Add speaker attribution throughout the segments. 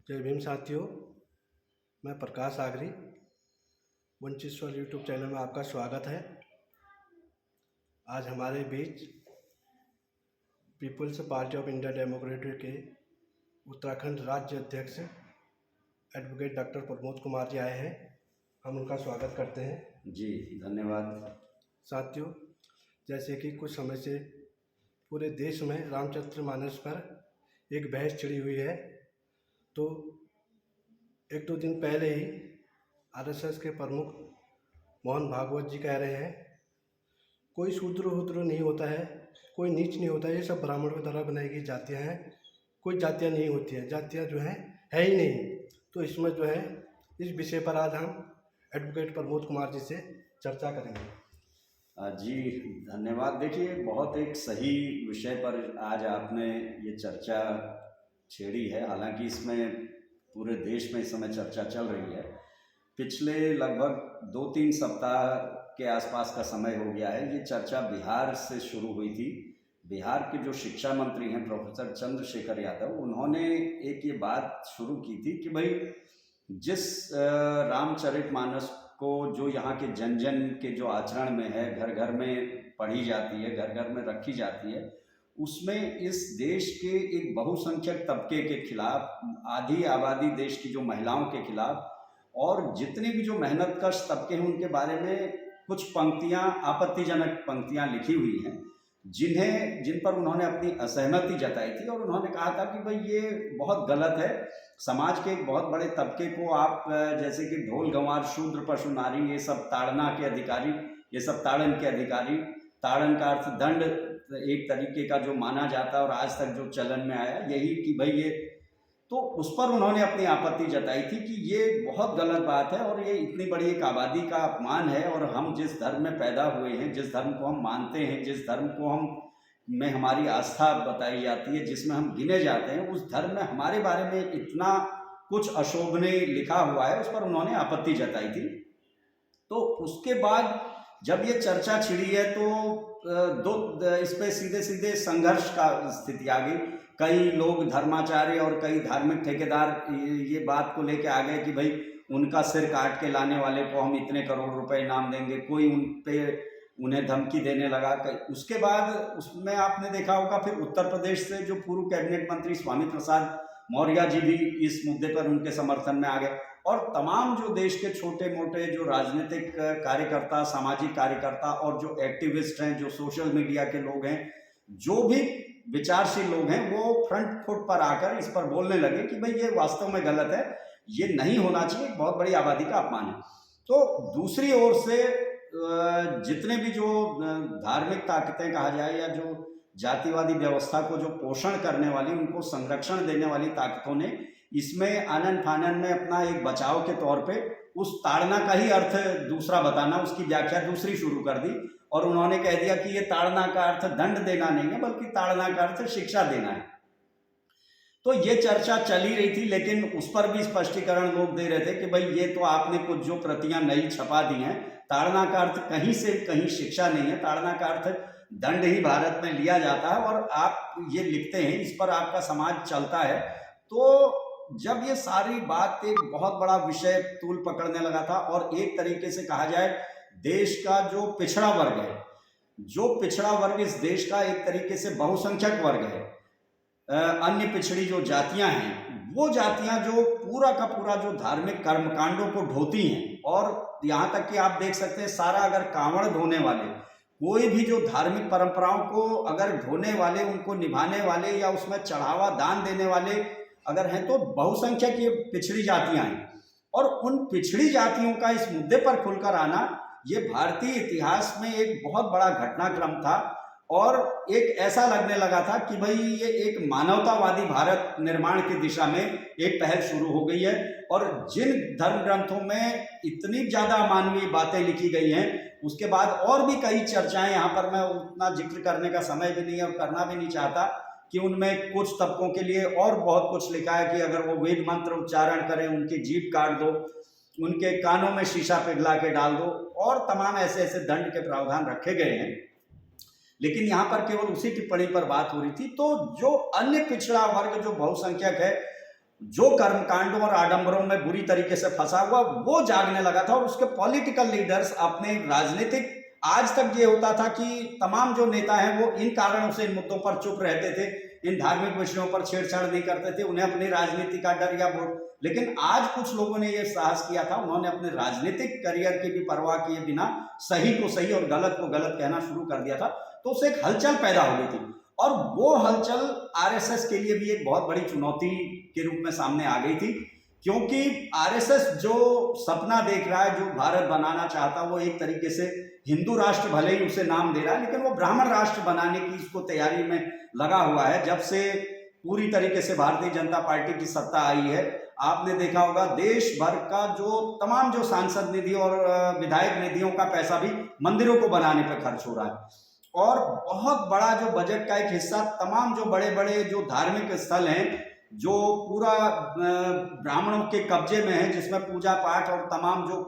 Speaker 1: जय भीम साथियों। मैं प्रकाश आगरी वंचित स्वर यूट्यूब चैनल में आपका स्वागत है। आज हमारे बीच people's party of India democratic के उत्तराखंड राज्य अध्यक्ष एडवोकेट डॉक्टर प्रमोद कुमार जी आए हैं। हम उनका स्वागत करते हैं।
Speaker 2: जी धन्यवाद।
Speaker 1: साथियों, जैसे कि कुछ समय से पूरे देश में रामचरितमानस पर एक बहस छिड़ी हुई है, तो एक दो दिन पहले ही आरएसएस के प्रमुख मोहन भागवत जी कह रहे हैं कोई शूद्र वूद्र नहीं होता है, कोई नीच नहीं होता है, ये सब ब्राह्मणों द्वारा बनाई गई जातियाँ हैं, कोई जातियाँ नहीं होती हैं, जातियाँ जो हैं है ही नहीं। तो इसमें जो है इस विषय पर आज हम एडवोकेट प्रमोद कुमार जी से चर्चा करेंगे।
Speaker 2: जी धन्यवाद। देखिए, बहुत एक सही विषय पर आज आपने ये चर्चा छेड़ी है। हालांकि इसमें पूरे देश में इस समय चर्चा चल रही है। पिछले लगभग 2-3 सप्ताह के आसपास का समय हो गया है। ये चर्चा बिहार से शुरू हुई थी। बिहार के जो शिक्षा मंत्री हैं प्रोफेसर चंद्रशेखर यादव, उन्होंने एक ये बात शुरू की थी कि भाई जिस रामचरितमानस को जो यहाँ के जन जन के जो आचरण में है, घर घर में पढ़ी जाती है, घर घर में रखी जाती है, उसमें इस देश के एक बहुसंख्यक तबके के खिलाफ, आधी आबादी देश की जो महिलाओं के खिलाफ और जितने भी जो मेहनतकश तबके हैं उनके बारे में कुछ पंक्तियां, आपत्तिजनक पंक्तियां लिखी हुई हैं, जिन पर उन्होंने अपनी असहमति जताई थी। और उन्होंने कहा था कि भाई ये बहुत गलत है। समाज के एक बहुत बड़े तबके को आप जैसे कि ढोल गंवार, शूद्र, पशु, नारी, ये सब ताड़ना के अधिकारी, ये सब ताड़न के अधिकारी, ताड़न का अर्थ दंड एक तरीके का जो माना जाता है और आज तक जो चलन में आया यही कि भाई ये, तो उस पर उन्होंने अपनी आपत्ति जताई थी कि ये बहुत गलत बात है और ये इतनी बड़ी एक आबादी का अपमान है। और हम जिस धर्म में पैदा हुए हैं, जिस धर्म को हम मानते हैं, जिस धर्म को हम में हमारी आस्था बताई जाती है, जिसमें हम गिने जाते हैं, उस धर्म में हमारे बारे में इतना कुछ अशोभनीय लिखा हुआ है, उस पर उन्होंने आपत्ति जताई थी। तो उसके बाद जब ये चर्चा छिड़ी है तो इस पे सीधे सीधे संघर्ष का स्थिति आ गई। कई लोग धर्माचार्य और कई धार्मिक ठेकेदार ये बात को लेके आ गए कि भाई उनका सिर काट के लाने वाले को हम इतने करोड़ रुपए इनाम देंगे। कोई उन्हें धमकी देने लगा। उसके बाद उसमें आपने देखा होगा फिर उत्तर प्रदेश से जो पूर्व कैबिनेट मंत्री स्वामी प्रसाद मौर्य जी भी इस मुद्दे पर उनके समर्थन में आ गए। और तमाम जो देश के छोटे मोटे जो राजनीतिक कार्यकर्ता, सामाजिक कार्यकर्ता और जो एक्टिविस्ट हैं, जो सोशल मीडिया के लोग हैं, जो भी विचारशील लोग हैं, वो फ्रंट फुट पर आकर इस पर बोलने लगे कि भाई ये वास्तव में गलत है, ये नहीं होना चाहिए, बहुत बड़ी आबादी का अपमान है। तो दूसरी ओर से जितने भी जो धार्मिक ताकतें कहा जाए या जो जातिवादी व्यवस्था को जो पोषण करने वाली, उनको संरक्षण देने वाली ताकतों ने इसमें आनन फानन में अपना एक बचाव के तौर पे उस ताड़ना का ही अर्थ दूसरा बताना, उसकी व्याख्या दूसरी शुरू कर दी। और उन्होंने कह दिया कि ये ताड़ना का अर्थ दंड देना नहीं है, बल्कि ताड़ना का अर्थ शिक्षा देना है। तो ये चर्चा चली रही थी, लेकिन उस पर भी स्पष्टीकरण लोग दे रहे थे कि भाई ये तो आपने कुछ जो प्रतियां नई छपा दी हैं, ताड़ना का अर्थ कहीं से कहीं शिक्षा नहीं है, ताड़ना का अर्थ दंड ही भारत में लिया जाता है और आप ये लिखते हैं, इस पर आपका समाज चलता है। तो जब ये सारी बात एक बहुत बड़ा विषय तूल पकड़ने लगा था और एक तरीके से कहा जाए देश का जो पिछड़ा वर्ग है, जो पिछड़ा वर्ग इस देश का एक तरीके से बहुसंख्यक वर्ग है, अन्य पिछड़ी जो जातियां हैं, वो जातियां जो पूरा का पूरा जो धार्मिक कर्मकांडों को ढोती हैं, और यहाँ तक कि आप देख सकते हैं सारा अगर कांवड़ ढोने वाले, कोई भी जो धार्मिक परंपराओं को अगर ढोने वाले, उनको निभाने वाले या उसमें चढ़ावा दान देने वाले अगर हैं, तो बहुसंख्यक ये पिछड़ी जातियां हैं। और उन पिछड़ी जातियों का इस मुद्दे पर खुलकर आना, ये भारतीय इतिहास में एक बहुत बड़ा घटनाक्रम था और एक ऐसा लगने लगा था कि भाई ये एक मानवतावादी भारत निर्माण की दिशा में एक पहल शुरू हो गई है। और जिन धर्म ग्रंथों में इतनी ज्यादा अमानवीय बातें लिखी गई हैं, उसके बाद और भी कई चर्चाएं, यहाँ पर मैं उतना जिक्र करने का समय भी नहीं है और करना भी नहीं चाहता, कि उनमें कुछ तबकों के लिए और बहुत कुछ लिखा है कि अगर वो वेद मंत्र उच्चारण करें, उनकी जीभ काट दो, उनके कानों में शीशा पिघला के डाल दो, और तमाम ऐसे ऐसे दंड के प्रावधान रखे गए हैं। लेकिन यहाँ पर केवल उसी टिप्पणी पर बात हो रही थी। तो जो अन्य पिछड़ा वर्ग जो बहुसंख्यक है, जो कर्मकांडों और आडंबरों में बुरी तरीके से फंसा हुआ वो जागने लगा था। और उसके पॉलिटिकल लीडर्स अपने राजनीतिक, आज तक ये होता था कि तमाम जो नेता हैं वो इन कारणों से इन मुद्दों पर चुप रहते थे, इन धार्मिक विषयों पर छेड़छाड़ नहीं करते थे, उन्हें अपनी राजनीति का डर या वोट। लेकिन आज कुछ लोगों ने ये साहस किया था, उन्होंने अपने राजनीतिक करियर की भी परवाह किए बिना सही को सही और गलत को गलत कहना शुरू कर दिया था। तो उससे एक हलचल पैदा हो गई थी, और वो हलचल आरएसएस के लिए भी एक बहुत बड़ी चुनौती के रूप में सामने आ गई थी, क्योंकि आरएसएस जो सपना देख रहा है, जो भारत बनाना चाहता है, वो एक तरीके से हिंदू राष्ट्र भले ही उसे नाम दे रहा है, लेकिन वो ब्राह्मण राष्ट्र बनाने की इसको तैयारी में लगा हुआ है। जब से पूरी तरीके से भारतीय जनता पार्टी की सत्ता आई है, आपने देखा होगा देश भर का जो तमाम जो सांसद निधि और विधायक निधियों का पैसा भी मंदिरों को बनाने पर खर्च हो रहा है। और बहुत बड़ा जो बजट का एक हिस्सा तमाम जो बड़े बड़े जो धार्मिक स्थल हैं, जो पूरा ब्राह्मणों के कब्जे में है, जिसमें पूजा पाठ और तमाम जो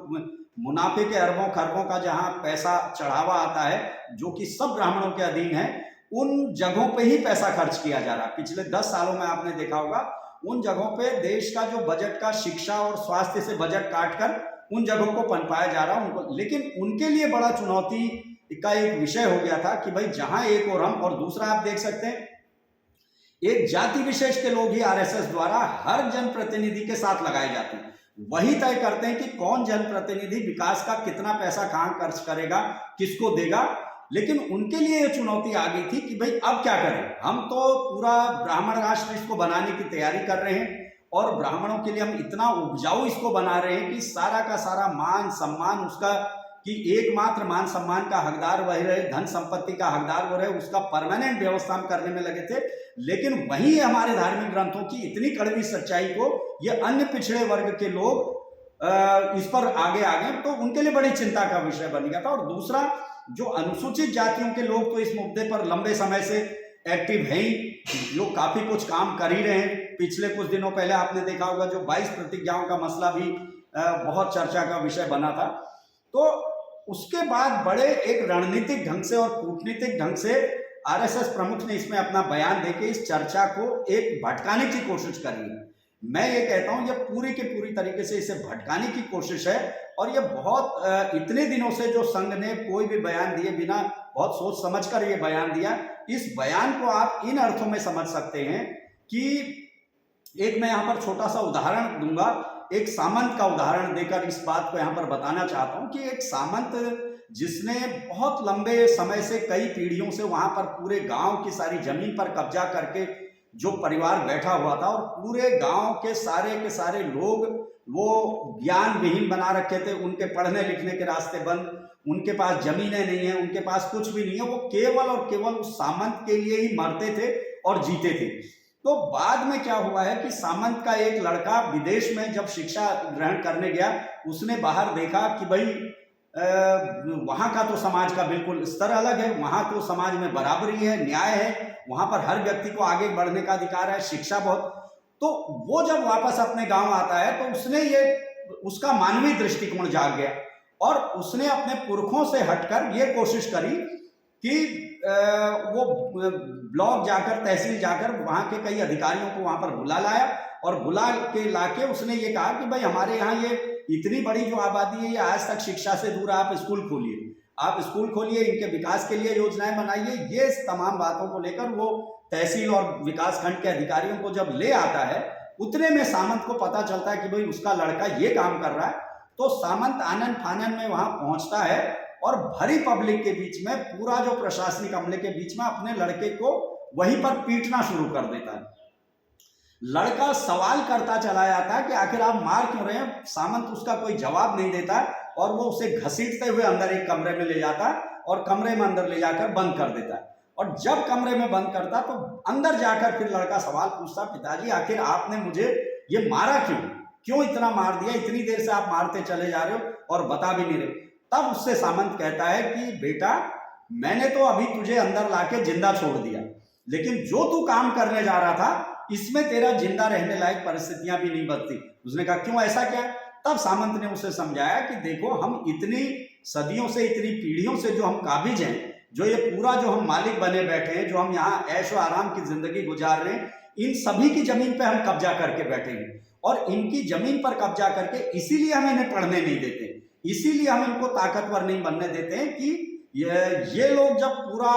Speaker 2: मुनाफे के अरबों खरबों का जहां पैसा चढ़ावा आता है, जो कि सब ब्राह्मणों के अधीन है, उन जगहों पे ही पैसा खर्च किया जा रहा है। पिछले 10 सालों में आपने देखा होगा उन जगहों पे देश का जो बजट का शिक्षा और स्वास्थ्य से बजट काटकर उन जगहों को पनपाया जा रहा उनको। लेकिन उनके लिए बड़ा चुनौती का एक विषय हो गया था कि भाई जहां एक और हम, और दूसरा आप देख सकते हैं एक जाति विशेष के लोग ही आरएसएस द्वारा हर जनप्रतिनिधि के साथ लगाए जाते हैं। वही तय करते हैं कि कौन जनप्रतिनिधि विकास का कितना पैसा कहां खर्च करेगा, किसको देगा। लेकिन उनके लिए ये चुनौती आ गई थी कि भाई अब क्या करें, हम तो पूरा ब्राह्मण राष्ट्र इसको बनाने की तैयारी कर रहे हैं, और ब्राह्मणों के लिए हम इतना उपजाऊ इसको बना रहे हैं कि सारा का सारा मान सम्मान उसका, कि एकमात्र मान सम्मान का हकदार वही रहे, धन संपत्ति का हकदार वो रहे, उसका परमानेंट व्यवस्था हम करने में लगे थे। लेकिन वही हमारे धार्मिक ग्रंथों की इतनी कड़वी सच्चाई को ये अन्य पिछड़े वर्ग के लोग इस पर आगे आ गए, तो उनके लिए बड़ी चिंता का विषय बन गया था। और दूसरा, जो अनुसूचित जातियों के लोग तो इस मुद्दे पर लंबे समय से एक्टिव हैं ही, जो काफी कुछ काम कर ही रहे हैं। पिछले कुछ दिनों पहले आपने देखा होगा जो 22 प्रतिज्ञाओं का मसला भी बहुत चर्चा का विषय बना था। तो उसके बाद बड़े एक रणनीतिक ढंग से और कूटनीतिक ढंग से आरएसएस प्रमुख ने इसमें अपना बयान देके इस चर्चा को एक भटकाने की कोशिश करी है। मैं ये कहता हूं ये पूरी की पूरी तरीके से इसे भटकाने की कोशिश है। और ये बहुत इतने दिनों से जो संघ ने कोई भी बयान दिए बिना बहुत सोच समझकर ये बयान दिया, इस बयान को आप इन अर्थों में समझ सकते हैं कि एक मैं यहाँ पर छोटा सा उदाहरण दूंगा, एक सामंत का उदाहरण देकर इस बात को यहाँ पर बताना चाहता हूँ कि एक सामंत जिसने बहुत लंबे समय से कई पीढ़ियों से वहां पर पूरे गांव की सारी जमीन पर कब्जा करके जो परिवार बैठा हुआ था, और पूरे गांव के सारे लोग वो ज्ञान विहीन बना रखे थे, उनके पढ़ने लिखने के रास्ते बंद, उनके पास जमीनें नहीं है, उनके पास कुछ भी नहीं है, वो केवल और केवल उस सामंत के लिए ही मरते थे और जीते थे। तो बाद में क्या हुआ है कि सामंत का एक लड़का विदेश में जब शिक्षा ग्रहण करने गया, उसने बाहर देखा कि भाई वहां का तो समाज का बिल्कुल स्तर अलग है, वहां तो समाज में बराबरी है, न्याय है, वहां पर हर व्यक्ति को आगे बढ़ने का अधिकार है, शिक्षा बहुत। तो वो जब वापस अपने गांव आता है तो उसने ये, उसका मानवीय दृष्टिकोण जाग गया, और उसने अपने पुरखों से हटकर ये कोशिश करी कि वो ब्लॉक जाकर, तहसील जाकर वहां के कई अधिकारियों को वहां पर बुला लाया, और बुला के लाके उसने ये कहा कि भाई हमारे यहाँ ये इतनी बड़ी जो आबादी है, ये आज तक शिक्षा से दूर है, आप स्कूल खोलिए, आप स्कूल खोलिए, इनके विकास के लिए योजनाएं बनाइए। ये तमाम बातों को लेकर वो तहसील और विकास खंड के अधिकारियों को जब ले आता है, उतने में सामंत को पता चलता है कि भाई उसका लड़का ये काम कर रहा है। तो सामंत आनन फानन में वहां पहुंचता है, और भरी पब्लिक के बीच में, पूरा जो प्रशासनिक अमले के बीच में अपने लड़के को वहीं पर पीटना शुरू कर देता है। लड़का सवाल करता चला जाता है कि आखिर आप मार क्यों रहे हैं। सामंत उसका कोई जवाब नहीं देता, और वो उसे घसीटते हुए अंदर एक कमरे में ले जाता है, और कमरे में अंदर ले जाकर बंद कर देता है। और जब कमरे में बंद करता तो अंदर जाकर फिर लड़का सवाल पूछता, पिताजी आखिर आपने मुझे ये मारा क्यों इतना मार दिया, इतनी देर से आप मारते चले जा रहे हो और बता भी नहीं रहे। तब उससे सामंत कहता है कि बेटा, मैंने तो अभी तुझे अंदर लाके जिंदा छोड़ दिया, लेकिन जो तू काम करने जा रहा था इसमें तेरा जिंदा रहने लायक परिस्थितियां भी नहीं बनती। उसने कहा क्यों, ऐसा क्या? तब सामंत ने उसे समझाया कि देखो, हम इतनी सदियों से, इतनी पीढ़ियों से जो हम काबिज हैं, जो ये पूरा जो हम मालिक बने बैठे हैं, जो हम यहाँ ऐशो आराम की जिंदगी गुजार रहे हैं, इन सभी की जमीन पे हम कब्जा करके बैठेंगे और इनकी जमीन पर कब्जा करके इसीलिए हम इन्हें पढ़ने नहीं देते, इसीलिए हम इनको ताकतवर नहीं बनने देते हैं कि ये लोग जब पूरा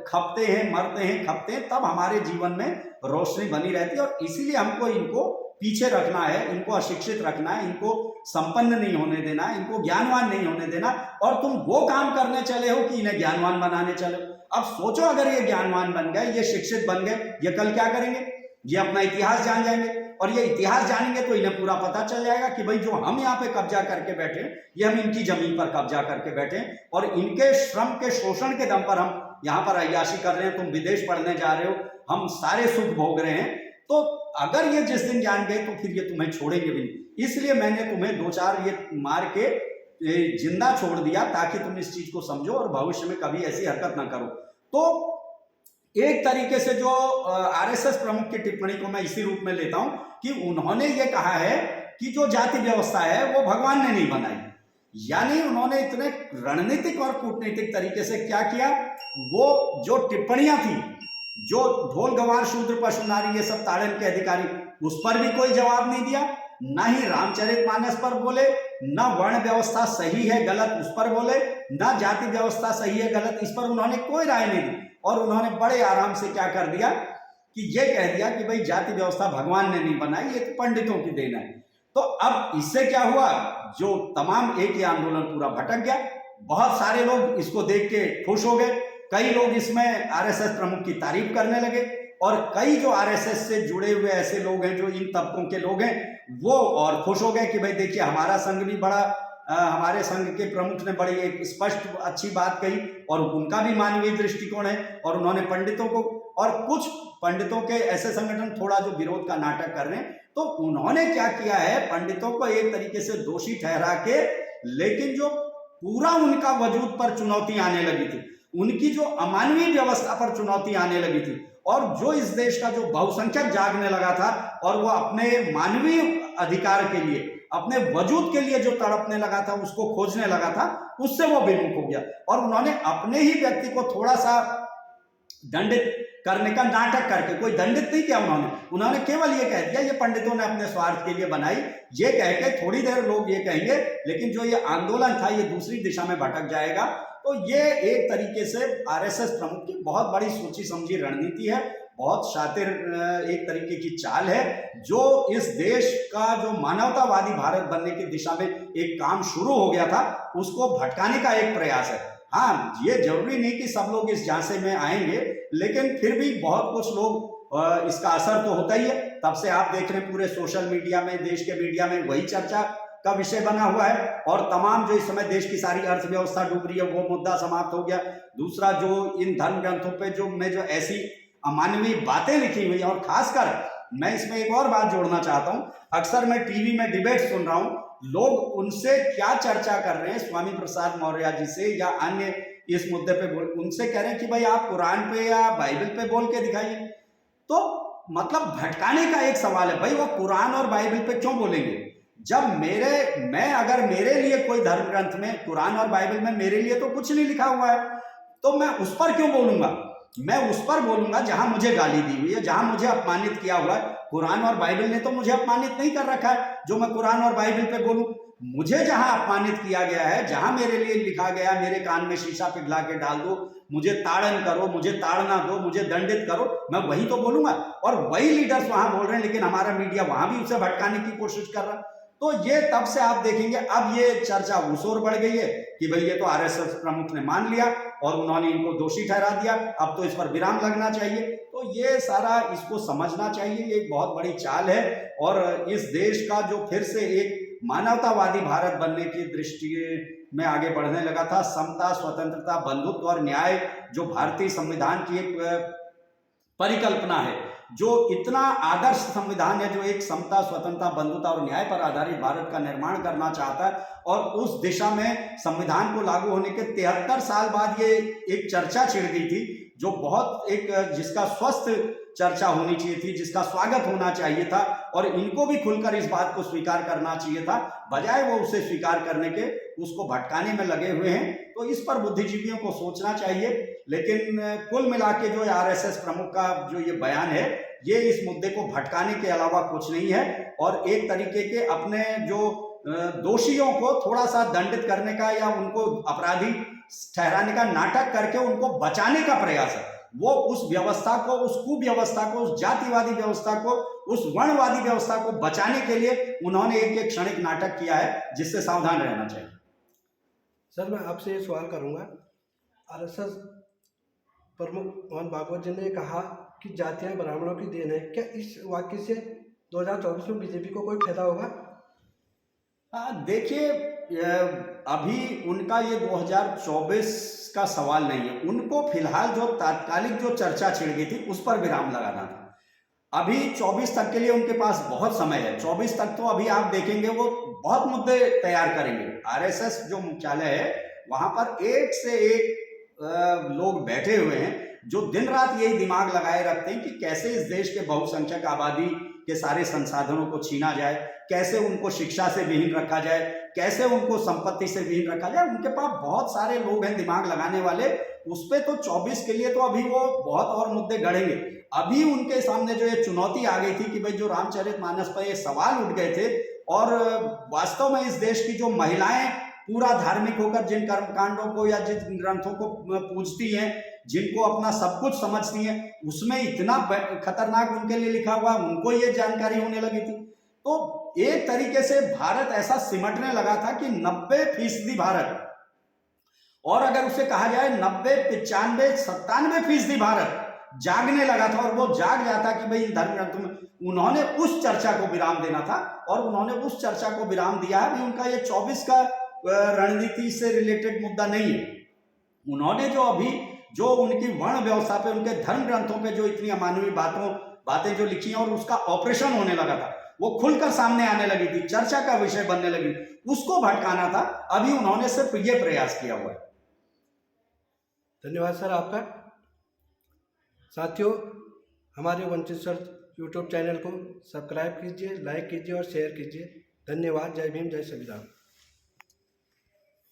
Speaker 2: खपते हैं, मरते हैं, खपते हैं, तब हमारे जीवन में रोशनी बनी रहती है। और इसीलिए हमको इनको पीछे रखना है, इनको अशिक्षित रखना है, इनको संपन्न नहीं होने देना, इनको ज्ञानवान नहीं होने देना। और तुम वो काम करने चले हो कि इन्हें ज्ञानवान बनाने चले हो। अब सोचो, अगर ये ज्ञानवान बन गए, ये शिक्षित बन गए, ये कल क्या करेंगे? ये अपना इतिहास जान जाएंगे और ये इतिहास जानेंगे तो इन्हें पूरा पता चल जाएगा कि भाई जो हम यहाँ पे कब्जा करके बैठे, ये हम इनकी जमीन पर कब्जा करके बैठे और इनके श्रम के शोषण के दम पर हम यहाँ पर अय्याशी कर रहे हैं। तुम विदेश पढ़ने जा रहे हो, हम सारे सुख भोग रहे हैं। तो अगर ये जिस दिन जान गए तो फिर ये तुम्हें छोड़ेंगे भी नहीं। इसलिए मैंने तुम्हें 2-4 ये मार के जिंदा छोड़ दिया ताकि तुम इस चीज को समझो और भविष्य में कभी ऐसी हरकत ना करो। तो एक तरीके से जो आरएसएस प्रमुख की टिप्पणी को मैं इसी रूप में लेता हूं कि उन्होंने ये कहा है कि जो जाति व्यवस्था है वो भगवान ने नहीं बनाई। यानी उन्होंने इतने रणनीतिक और कूटनीतिक तरीके से क्या किया, वो जो टिप्पणियां थी, जो ढोल गवार शूद्र पशु नारी ये सब ताड़न के अधिकारी, उस पर भी कोई जवाब नहीं दिया। ना ही रामचरितमानस पर बोले, ना वर्ण व्यवस्था सही है गलत उस पर बोले, ना जाति व्यवस्था सही है गलत इस पर उन्होंने कोई राय नहीं दी। और उन्होंने बड़े आराम से क्या कर दिया कि ये कह दिया कि भाई जाति व्यवस्था भगवान ने नहीं बनाई, ये तो पंडितों की देन है। तो अब इससे क्या हुआ, जो तमाम एक ही आंदोलन पूरा भटक गया। बहुत सारे लोग इसको देख के खुश हो गए, कई लोग इसमें आरएसएस प्रमुख की तारीफ करने लगे और कई जो आरएसएस से जुड़े हुए ऐसे लोग हैं, जो इन तबकों के लोग हैं, वो और खुश हो गए कि भाई देखिए हमारा संघ भी बड़ा हमारे संघ के प्रमुख ने बड़ी एक स्पष्ट अच्छी बात कही और उनका भी मानवीय दृष्टिकोण है। और उन्होंने पंडितों को, और कुछ पंडितों के ऐसे संगठन थोड़ा जो विरोध का नाटक कर रहे हैं, तो उन्होंने क्या किया है, पंडितों को एक तरीके से दोषी ठहरा के, लेकिन जो पूरा उनका वजूद पर चुनौती आने लगी थी, उनकी जो अमानवीय व्यवस्था पर चुनौती आने लगी थी, और जो इस देश का जो बहुसंख्यक जागने लगा था और वो अपने मानवीय अधिकार के लिए, अपने वजूद के लिए जो तड़पने लगा था, उसको खोजने लगा था, उससे वो विमुख हो गया। और उन्होंने अपने ही व्यक्ति को थोड़ा सा दंडित करने का नाटक करके, कोई दंडित नहीं किया उन्होंने केवल ये कह दिया ये पंडितों ने अपने स्वार्थ के लिए बनाई। ये कह के थोड़ी देर लोग ये कहेंगे, लेकिन जो ये आंदोलन था ये दूसरी दिशा में भटक जाएगा। तो ये एक तरीके से आरएसएस प्रमुख की बहुत बड़ी सोची समझी रणनीति है, बहुत शातिर एक तरीके की चाल है, जो इस देश का जो मानवतावादी भारत बनने की दिशा में एक काम शुरू हो गया था, उसको भटकाने का एक प्रयास है। हाँ, ये जरूरी नहीं कि सब लोग इस झांसे में आएंगे, लेकिन फिर भी बहुत कुछ लोग इसका असर तो होता ही है। तब से आप देख रहे हैं पूरे सोशल मीडिया में, देश के मीडिया में वही चर्चा का विषय बना हुआ है। और तमाम जो इस समय देश की सारी अर्थव्यवस्था डूब रही है, वो मुद्दा समाप्त हो गया। दूसरा, जो इन धर्म ग्रंथों पे जो ऐसी अमानवीय बातें लिखी हुई है, और खासकर मैं इसमें एक और बात जोड़ना चाहता हूं, अक्सर मैं टीवी में डिबेट सुन रहा हूं, लोग उनसे क्या चर्चा कर रहे हैं, स्वामी प्रसाद मौर्य जी से या अन्य इस मुद्दे पे उनसे कह रहे हैं कि भाई आप कुरान पे या बाइबल पे बोल के दिखाइए। तो मतलब भटकाने का एक सवाल है, भाई वो कुरान और बाइबल पे क्यों बोलेंगे? जब मैं अगर मेरे लिए कोई धर्म ग्रंथ में, कुरान और बाइबल में मेरे लिए तो कुछ नहीं लिखा हुआ है, तो मैं उस पर क्यों बोलूंगा? मैं उस पर बोलूंगा जहां मुझे गाली दी हुई है, जहां मुझे अपमानित किया हुआ है। कुरान और बाइबल ने तो मुझे अपमानित नहीं कर रखा है जो मैं कुरान और बाइबल पे बोलूं। मुझे जहां अपमानित किया गया है, जहां मेरे लिए लिखा गया, मेरे कान में शीशा पिघला के डाल दो, मुझे ताड़न करो, मुझे ताड़ना दो, मुझे दंडित करो, मैं वही तो बोलूंगा। और वही लीडर्स वहां बोल रहे हैं, लेकिन हमारा मीडिया वहां भी उसे भटकाने की कोशिश कर रहा है। तो ये तब से आप देखेंगे अब ये चर्चा उस ओर बढ़ गई है कि भाई ये तो आरएसएस प्रमुख ने मान लिया और उन्होंने इनको दोषी ठहरा दिया, अब तो इस पर विराम लगना चाहिए। तो ये सारा इसको समझना चाहिए, ये एक बहुत बड़ी चाल है। और इस देश का जो फिर से एक मानवतावादी भारत बनने की दृष्टि में आगे बढ़ने लगा था, समता, स्वतंत्रता, बंधुत्व और न्याय, जो भारतीय संविधान की एक परिकल्पना है, जो इतना आदर्श संविधान है, जो एक समता, स्वतंत्रता, बंधुता और न्याय पर आधारित भारत का निर्माण करना चाहता है। और उस दिशा में संविधान को लागू होने के 73 साल बाद ये एक चर्चा छिड़ गई थी, जो बहुत एक जिसका स्वस्थ चर्चा होनी चाहिए थी, जिसका स्वागत होना चाहिए था, और इनको भी खुलकर इस बात को स्वीकार करना चाहिए था, बजाय वो उसे स्वीकार करने के उसको भटकाने में लगे हुए हैं। तो इस पर बुद्धिजीवियों को सोचना चाहिए। लेकिन कुल मिला के जो आरएसएस प्रमुख का जो ये बयान है, ये इस मुद्दे को भटकाने के अलावा कुछ नहीं है, और एक तरीके के अपने जो दोषियों को थोड़ा सा दंडित करने का या उनको अपराधी ठहराने का नाटक करके उनको बचाने का प्रयास है। वो उस व्यवस्था को, उस कुव्यवस्था को, उस जातिवादी व्यवस्था को, उस वर्णवादी व्यवस्था को बचाने के लिए उन्होंने एक एक क्षणिक नाटक किया है, जिससे सावधान रहना चाहिए।
Speaker 1: सर, मैं आपसे ये सवाल करूंगा, आरएसएस प्रमुख मोहन भागवत जी ने कहा कि जातियां ब्राह्मणों की देन है, क्या इस वाक्य से 2024 में बीजेपी को कोई फायदा होगा?
Speaker 2: देखिए, अभी उनका ये 2024 का सवाल नहीं है, उनको फिलहाल जो तात्कालिक जो चर्चा छिड़ गई थी उस पर विराम लगाना था। अभी 24 तक के लिए उनके पास बहुत समय है। 24 तक तो अभी आप देखेंगे वो बहुत मुद्दे तैयार करेंगे। आरएसएस जो मुख्यालय है वहां पर एक से एक लोग बैठे हुए हैं जो दिन रात यही दिमाग लगाए रखते हैं कि कैसे इस देश के बहुसंख्यक आबादी के सारे संसाधनों को छीना जाए, कैसे उनको शिक्षा से विहीन रखा जाए, कैसे उनको संपत्ति से विहीन रखा जाए। उनके पास बहुत सारे लोग हैं दिमाग लगाने वाले। उस पे तो 24 के लिए तो अभी वो बहुत और मुद्दे गढ़ेंगे। अभी उनके सामने जो ये चुनौती आ गई थी कि भाई जो रामचरितमानस पर ये सवाल उठ गए थे, और वास्तव में इस देश की जो महिलाएं पूरा धार्मिक होकर जिन कर्मकांडों को या जिन ग्रंथों को पूजती हैं, जिनको अपना सब कुछ समझती हैं, उसमें इतना खतरनाक उनके लिए लिखा हुआ, उनको ये जानकारी होने लगी थी। तो एक तरीके से भारत ऐसा सिमटने लगा था कि 90% भारत, और अगर उसे कहा जाए 90, 95, 97% भारत जागने लगा था, और वो जाग जाता कि भाई इन धर्म ग्रंथों में, उन्होंने उस चर्चा को विराम देना था, और उन्होंने उस चर्चा को विराम दिया है। उनका ये 24 का रणनीति से रिलेटेड मुद्दा नहीं है। उन्होंने जो अभी जो उनकी वर्ण व्यवस्था पे, उनके धर्म ग्रंथों पे जो इतनी अमानवीय बातें जो लिखी हैं, और उसका ऑपरेशन होने लगा था, वो खुलकर सामने आने लगी थी, चर्चा का विषय बनने लगी, उसको भटकाना था। अभी उन्होंने सिर्फ ये प्रयास किया हुआ है।
Speaker 1: धन्यवाद सर आपका। साथियों, हमारे वंचित सर यूट्यूब चैनल को सब्सक्राइब कीजिए, लाइक कीजिए और शेयर कीजिए। धन्यवाद। जय भीम, जय संविधान।